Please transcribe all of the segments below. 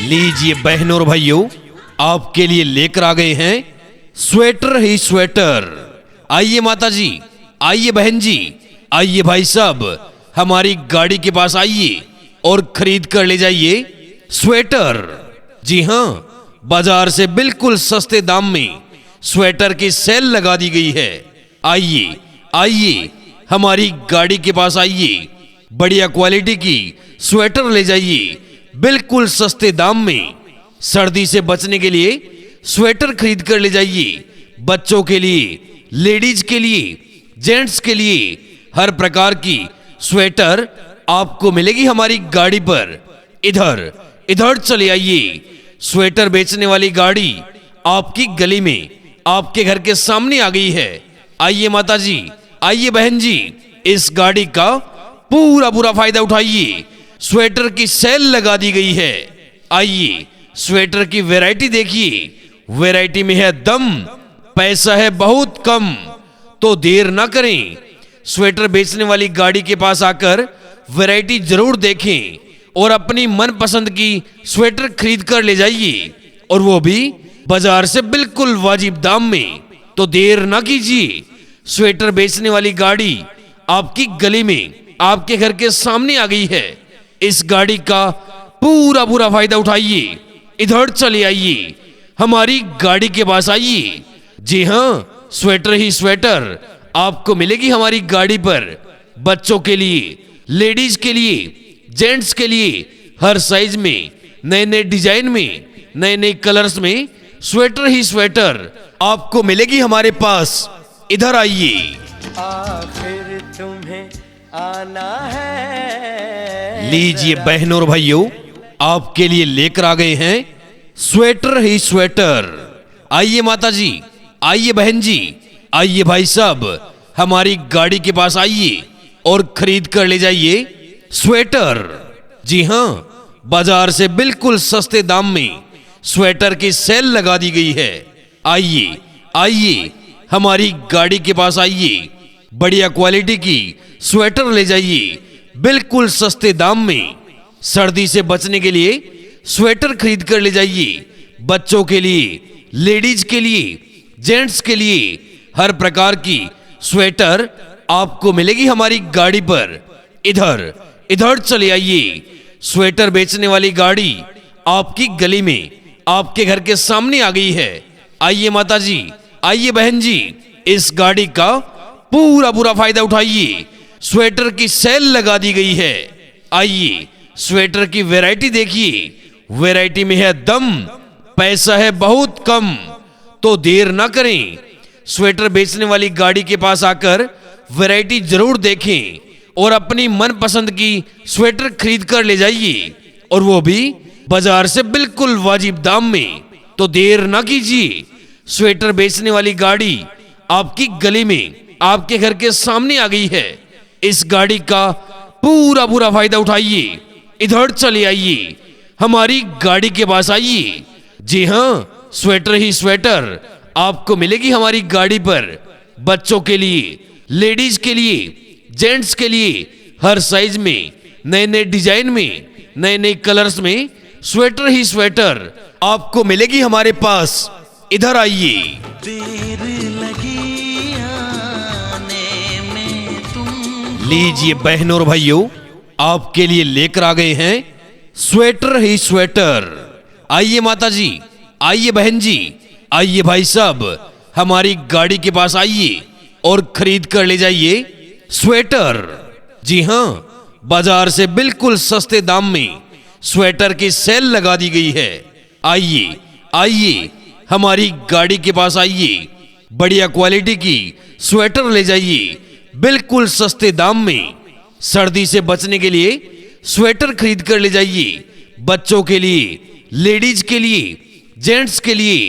लीजिए बहनों और भाइयों, आपके लिए लेकर आ गए हैं स्वेटर ही स्वेटर। आइए माता जी, आइए बहन जी, आइए भाई साहब, हमारी गाड़ी के पास आइए और खरीद कर ले जाइए स्वेटर। जी हां, बाजार से बिल्कुल सस्ते दाम में स्वेटर की सेल लगा दी गई है। आइए आइए, हमारी गाड़ी के पास आइए, बढ़िया क्वालिटी की स्वेटर ले जाइए बिल्कुल सस्ते दाम में। सर्दी से बचने के लिए स्वेटर खरीद कर ले जाइए। बच्चों के लिए, लेडीज के लिए, जेंट्स के लिए हर प्रकार की स्वेटर आपको मिलेगी हमारी गाड़ी पर। इधर इधर चले आइए। स्वेटर बेचने वाली गाड़ी आपकी गली में, आपके घर के सामने आ गई है। आइए माता जी, आइए बहन जी, इस गाड़ी का पूरा फायदा उठाइए। स्वेटर की सेल लगा दी गई है। आइए, स्वेटर की वैरायटी देखिए। वैरायटी में है दम, पैसा है बहुत कम। तो देर ना करें, स्वेटर बेचने वाली गाड़ी के पास आकर वैरायटी जरूर देखें और अपनी मनपसंद की स्वेटर खरीद कर ले जाइए, और वो भी बाजार से बिल्कुल वाजिब दाम में। तो देर ना कीजिए, स्वेटर बेचने वाली गाड़ी आपकी गली में, आपके घर के सामने आ गई है। इस गाड़ी का पूरा फायदा उठाइए। इधर चले आइए, हमारी गाड़ी के पास आइए। जी हां, स्वेटर ही स्वेटर आपको मिलेगी हमारी गाड़ी पर। बच्चों के लिए, लेडीज के लिए, जेंट्स के लिए हर साइज में, नए नए डिजाइन में, नए नए कलर्स में स्वेटर ही स्वेटर आपको मिलेगी हमारे पास। इधर आइए। आखिर तुम्हें आना है। लीजिए बहनों और भाइयों, आपके लिए लेकर आ गए हैं स्वेटर ही स्वेटर। आइए माता जी, आइए बहन जी, आइए भाई साहब, हमारी गाड़ी के पास आइए और खरीद कर ले जाइए स्वेटर। जी हां, बाजार से बिल्कुल सस्ते दाम में स्वेटर की सेल लगा दी गई है। आइए आइए, हमारी गाड़ी के पास आइए, बढ़िया क्वालिटी की स्वेटर ले जाइए बिल्कुल सस्ते दाम में। सर्दी से बचने के लिए स्वेटर खरीद कर ले जाइए। बच्चों के लिए, लेडीज के लिए, जेंट्स के लिए हर प्रकार की स्वेटर आपको मिलेगी हमारी गाड़ी पर। इधर इधर चले आइए। स्वेटर बेचने वाली गाड़ी आपकी गली में, आपके घर के सामने आ गई है। आइए माता जी, आइए बहन जी, इस गाड़ी का पूरा फायदा उठाइए। स्वेटर की सेल लगा दी गई है। आइए, स्वेटर की वैरायटी देखिए। वैरायटी में है दम, पैसा है बहुत कम। तो देर ना करें, स्वेटर बेचने वाली गाड़ी के पास आकर वैरायटी जरूर देखें और अपनी मनपसंद की स्वेटर खरीद कर ले जाइए, और वो भी बाजार से बिल्कुल वाजिब दाम में। तो देर ना कीजिए, स्वेटर बेचने वाली गाड़ी आपकी गली में, आपके घर के सामने आ गई है। इस गाड़ी का पूरा फायदा उठाइए। इधर चले आइए, हमारी गाड़ी के पास आइए। जी हां, स्वेटर ही स्वेटर आपको मिलेगी हमारी गाड़ी पर। बच्चों के लिए, लेडीज के लिए, जेंट्स के लिए हर साइज में, नए नए डिजाइन में, नए नए कलर्स में स्वेटर ही स्वेटर आपको मिलेगी हमारे पास। इधर आइए। देर लगी आने में तुम। लीजिए बहनों और भाइयों, आपके लिए लेकर आ गए हैं स्वेटर ही स्वेटर। आइए माता जी, आइए बहन जी, आइए भाई साहब, हमारी गाड़ी के पास आइए और खरीद कर ले जाइए स्वेटर। जी हां, बाजार से बिल्कुल सस्ते दाम में स्वेटर की सेल लगा दी गई है। आइए आइए, हमारी गाड़ी के पास आइए, बढ़िया क्वालिटी की स्वेटर ले जाइए बिल्कुल सस्ते दाम में। सर्दी से बचने के लिए स्वेटर खरीद कर ले जाइए। बच्चों के लिए, लेडीज के लिए, जेंट्स के लिए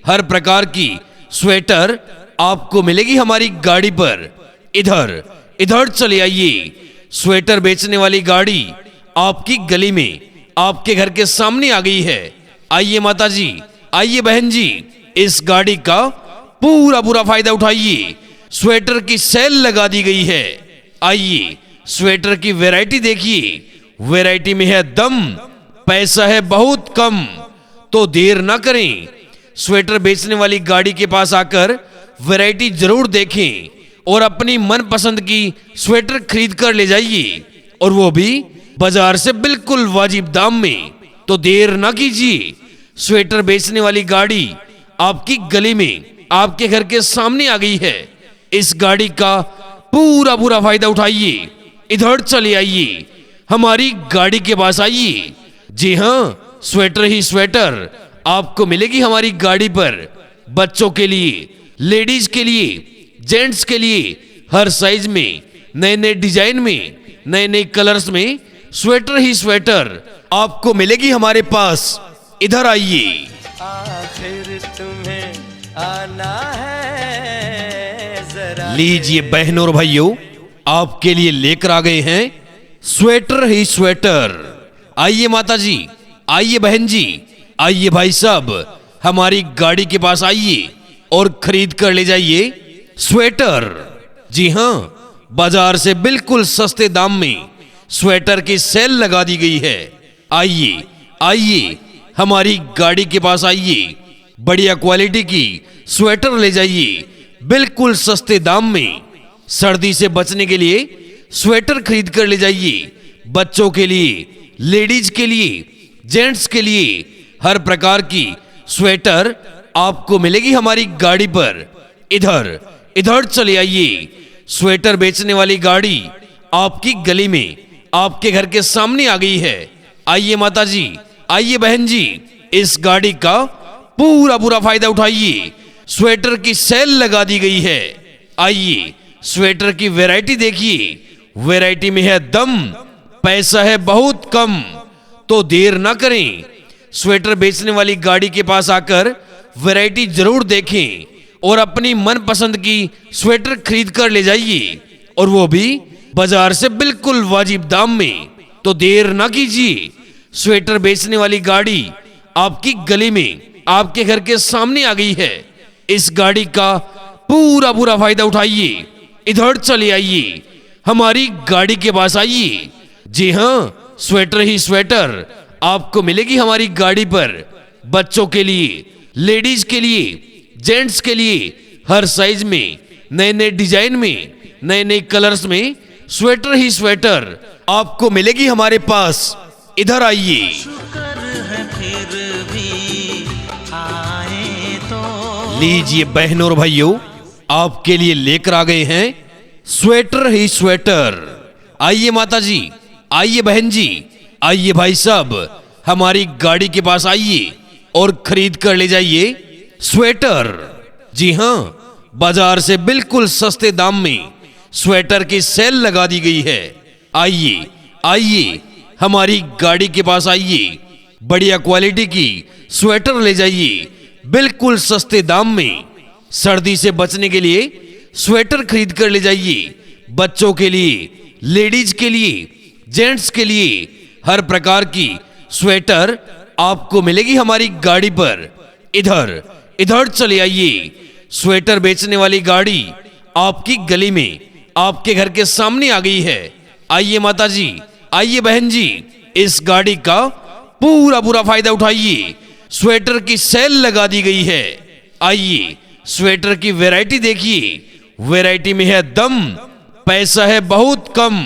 हर प्रकार की स्वेटर आपको मिलेगी हमारी गाड़ी पर। इधर इधर चले आइए। स्वेटर बेचने वाली गाड़ी आपकी गली में, आपके घर के सामने आ गई है। आइए माता जी, आइए बहन जी, इस गाड़ी का पूरा फायदा उठाइए। स्वेटर की सेल लगा दी गई है। आइए, स्वेटर की वैरायटी देखिए। वैरायटी में है दम, पैसा है बहुत कम, तो देर ना करें, स्वेटर बेचने वाली गाड़ी के पास आकर वैरायटी जरूर देखें और अपनी मनपसंद की स्वेटर खरीद कर ले जाइए, और वो भी बाजार से बिल्कुल वाजिब दाम में। तो देर ना कीजिए, स्वेटर बेचने वाली गाड़ी आपकी गली में, आपके घर के सामने आ गई है। इस गाड़ी का पूरा पूरा फायदा उठाइए, इधर चले आइए, हमारी गाड़ी के पास आइए। जी हाँ, स्वेटर ही स्वेटर आपको मिलेगी हमारी गाड़ी पर। बच्चों के लिए, लेडीज के लिए, जेंट्स के लिए हर साइज में, नए नए डिजाइन में, नए नए कलर्स में स्वेटर ही स्वेटर आपको मिलेगी हमारे पास। इधर आइए। आखिर तुम्हें आना है जरा। लीजिए बहनों और भाइयों, आपके लिए लेकर आ गए हैं स्वेटर ही स्वेटर। आइए माता जी, आइए बहन जी, आइए भाई साहब, हमारी गाड़ी के पास आइए और खरीद कर ले जाइए स्वेटर। जी हाँ, बाजार से बिल्कुल सस्ते दाम में स्वेटर की सेल लगा दी गई है। आइए आइए, हमारी गाड़ी के पास आइए, बढ़िया क्वालिटी की स्वेटर ले जाइए बिल्कुल सस्ते दाम में। सर्दी से बचने के लिए स्वेटर खरीद कर ले जाइए। बच्चों के लिए, लेडीज के लिए, जेंट्स के लिए हर प्रकार की स्वेटर आपको मिलेगी हमारी गाड़ी पर। इधर इधर चले आइए। स्वेटर बेचने वाली गाड़ी आपकी गली में, आपके घर के सामने आ गई है। आइए माता जी, आइए बहन जी, इस गाड़ी का पूरा पूरा फायदा उठाइए। स्वेटर की सेल लगा दी गई है। आइए, स्वेटर की वैरायटी देखिए, वैरायटी में है दम, पैसा है बहुत कम, तो देर ना करें, स्वेटर बेचने वाली गाड़ी के पास आकर वैरायटी जरूर देखें और अपनी मनपसंद की स्वेटर खरीद कर ले जाइए, और वो भी बाजार से बिल्कुल वाजिब दाम में। तो देर ना कीजिए, स्वेटर बेचने वाली गाड़ी आपकी गली में, आपके घर के सामने आ गई है। इस गाड़ी का पूरा पूरा फायदा उठाइए, इधर चले आइए, हमारी गाड़ी के पास आइए। जी हाँ, स्वेटर ही स्वेटर आपको मिलेगी हमारी गाड़ी पर। बच्चों के लिए, लेडीज के लिए, जेंट्स के लिए हर साइज में, नए नए डिजाइन में, नए नए कलर्स में स्वेटर ही स्वेटर आपको मिलेगी हमारे पास। इधर आइए। शुक्र है फिर भी आए तो। लीजिए बहनों और भाइयों, आपके लिए लेकर आ गए हैं स्वेटर ही स्वेटर। आइए माता जी, आइए बहन जी, आइए भाई साहब, हमारी गाड़ी के पास आइए और खरीद कर ले जाइए स्वेटर। जी हाँ, बाजार से बिल्कुल सस्ते दाम में स्वेटर की सेल लगा दी गई है। आइए आइए, हमारी गाड़ी के पास आइए, बढ़िया क्वालिटी की स्वेटर ले जाइए बिल्कुल सस्ते दाम में। सर्दी से बचने के लिए स्वेटर खरीद कर ले जाइए। बच्चों के लिए, लेडीज के लिए, जेंट्स के लिए हर प्रकार की स्वेटर आपको मिलेगी हमारी गाड़ी पर। इधर इधर चले आइए। स्वेटर बेचने वाली गाड़ी आपकी गली में, आपके घर के सामने आ गई है। आइए माता जी, आइए बहन जी, इस गाड़ी का पूरा पूरा फायदा उठाइए। स्वेटर की सेल लगा दी गई है। आइए, स्वेटर की वैरायटी देखिए, वैरायटी में है दम, पैसा है बहुत कम,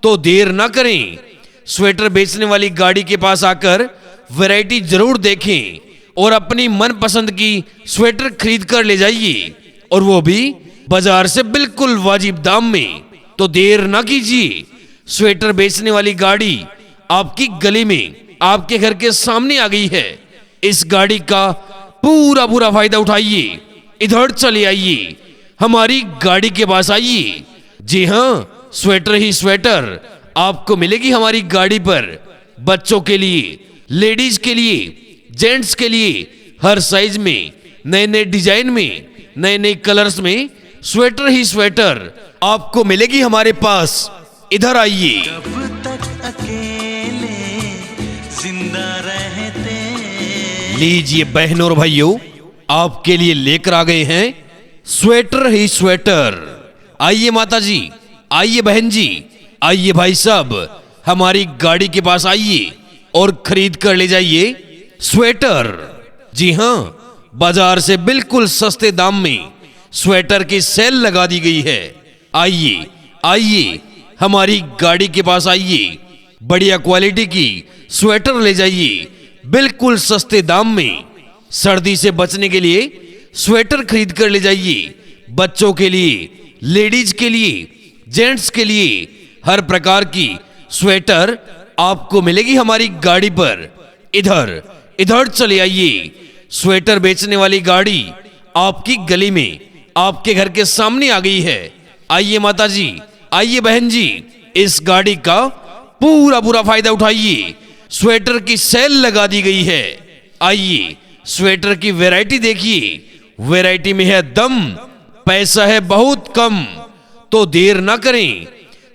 तो देर ना करें, स्वेटर बेचने वाली गाड़ी के पास आकर वैरायटी जरूर देखें और अपनी मनपसंद की स्वेटर खरीद कर ले जाइए, और वो भी बाजार से बिल्कुल वाजिब दाम में। तो देर ना कीजिए, स्वेटर बेचने वाली गाड़ी आपकी गली में, आपके घर के सामने आ गई है। इस गाड़ी का पूरा पूरा फायदा उठाइए, इधर चले आइए, हमारी गाड़ी के पास आइए। जी हाँ, स्वेटर ही स्वेटर आपको मिलेगी हमारी गाड़ी पर। बच्चों के लिए, लेडीज के लिए, जेंट्स के लिए हर साइज में, नए नए डिजाइन में, नए नए कलर्स में स्वेटर ही स्वेटर आपको मिलेगी हमारे पास। इधर आइए। कब तक अकेले जिंदा रहते। लीजिए बहनों और भाइयों, आपके लिए लेकर आ गए हैं स्वेटर ही स्वेटर। आइए माता जी, आइए बहन जी, आइए भाई साहब, हमारी गाड़ी के पास आइए और खरीद कर ले जाइए स्वेटर। जी हां, बाजार से बिल्कुल सस्ते दाम में स्वेटर की सेल लगा दी गई है। आइए आइए हमारी गाड़ी के पास आइए, बढ़िया क्वालिटी की स्वेटर ले जाइए बिल्कुल सस्ते दाम में। सर्दी से बचने के लिए स्वेटर खरीद कर ले जाइए। बच्चों के लिए, लेडीज के लिए, जेंट्स के लिए हर प्रकार की स्वेटर आपको मिलेगी हमारी गाड़ी पर। इधर इधर चले आइए। स्वेटर बेचने वाली गाड़ी आपकी गली में, आपके घर के सामने आ गई है। आइए माता जी, आइए बहन जी, इस गाड़ी का पूरा फायदा उठाइए। स्वेटर की सेल लगा दी गई है। आइए स्वेटर की वैरायटी देखिए, वैरायटी में है दम, पैसा है बहुत कम। तो देर ना करें,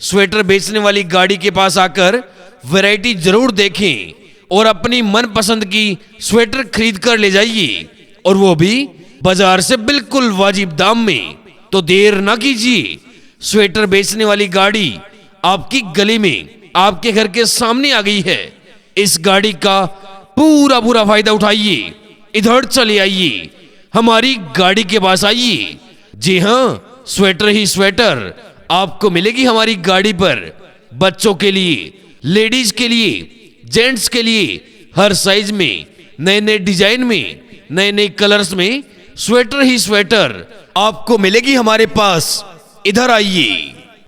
स्वेटर बेचने वाली गाड़ी के पास आकर वैरायटी जरूर देखें और अपनी मनपसंद की स्वेटर खरीद कर ले जाइए, और वो भी बाजार से बिल्कुल वाजिब दाम में। तो देर ना कीजिए, स्वेटर बेचने वाली गाड़ी आपकी गली में, आपके घर के सामने आ गई है। इस गाड़ी का पूरा फायदा उठाइए। इधर चले आइए, हमारी गाड़ी के पास आइए। जी हां, स्वेटर ही स्वेटर आपको मिलेगी हमारी गाड़ी पर। बच्चों के लिए, लेडीज के लिए, जेंट्स के लिए हर साइज में, नए नए डिजाइन में, नए नए कलर्स में स्वेटर ही स्वेटर आपको मिलेगी हमारे पास। इधर आइए।